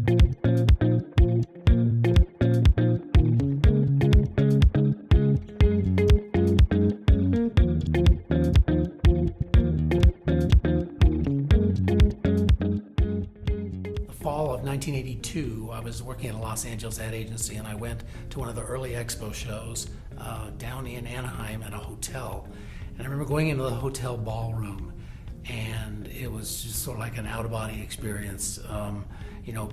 Fall of 1982, I was working at a Los Angeles ad agency, and I went to one of the early expo shows down in Anaheim at a hotel. And I remember going into the hotel ballroom, and it was just sort of like an out-of-body experience.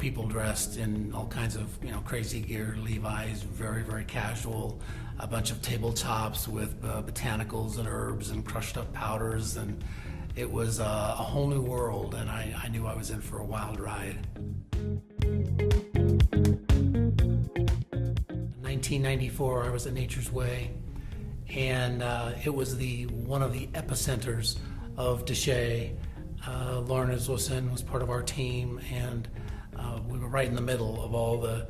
People dressed in all kinds of crazy gear, Levi's, very, very casual, a bunch of tabletops with botanicals and herbs and crushed up powders, and it was a whole new world, and I knew I was in for a wild ride. In 1994, I was at Nature's Way, and it was one of the epicenters of Deshay. Lauren Isleson was part of our team, and we were right in the middle of all the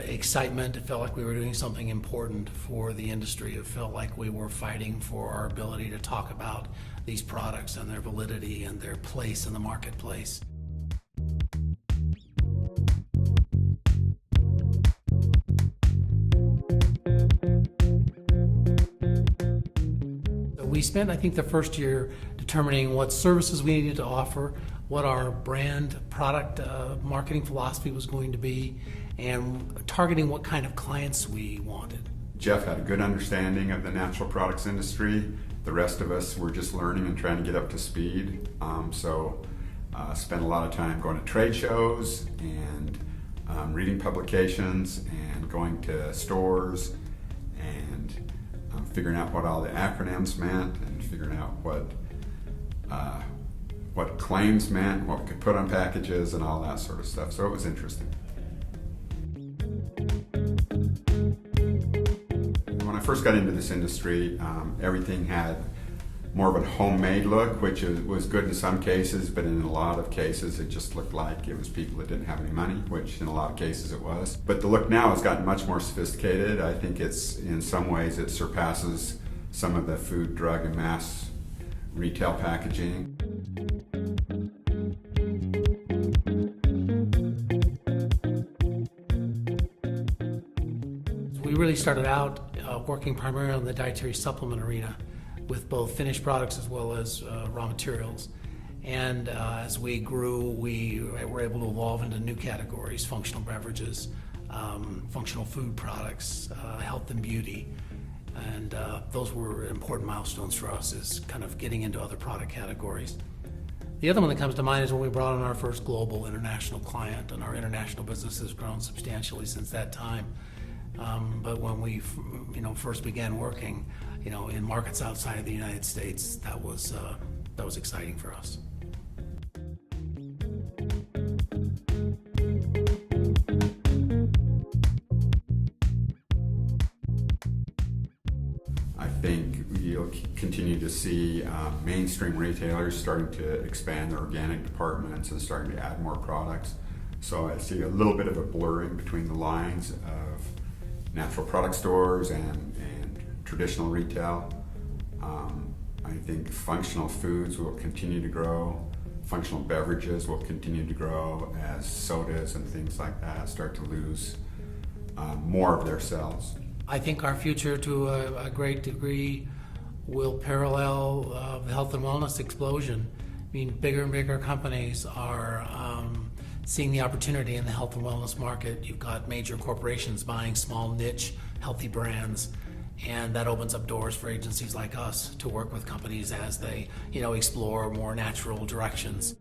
excitement. It felt like we were doing something important for the industry. It felt like we were fighting for our ability to talk about these products and their validity and their place in the marketplace. We spent, I think, the first year determining what services we needed to offer, what our brand product marketing philosophy was going to be, and targeting what kind of clients we wanted. Jeff had a good understanding of the natural products industry. The rest of us were just learning and trying to get up to speed. Spent a lot of time going to trade shows and reading publications and going to stores and figuring out what all the acronyms meant and figuring out what claims meant, what we could put on packages and all that sort of stuff. So it was interesting. When I first got into this industry, everything had more of a homemade look, which was good in some cases, but in a lot of cases it just looked like it was people that didn't have any money, which in a lot of cases it was. But the look now has gotten much more sophisticated. I think in some ways it surpasses some of the food, drug, and mass retail packaging. We really started out working primarily in the dietary supplement arena with both finished products as well as raw materials. And as we grew, we were able to evolve into new categories: functional beverages, functional food products, health and beauty. And those were important milestones for us, is kind of getting into other product categories. The other one that comes to mind is when we brought on our first global international client, and our international business has grown substantially since that time. But when we first began working in markets outside of the United States, that was exciting for us. I think you'll continue to see mainstream retailers starting to expand their organic departments and starting to add more products. So I see a little bit of a blurring between the lines of natural product stores and traditional retail. I think functional foods will continue to grow. Functional beverages will continue to grow as sodas and things like that start to lose more of their sales. I think our future, to a great degree, will parallel the health and wellness explosion. I mean, bigger and bigger companies are seeing the opportunity in the health and wellness market. You've got major corporations buying small niche healthy brands, and that opens up doors for agencies like us to work with companies as they explore more natural directions.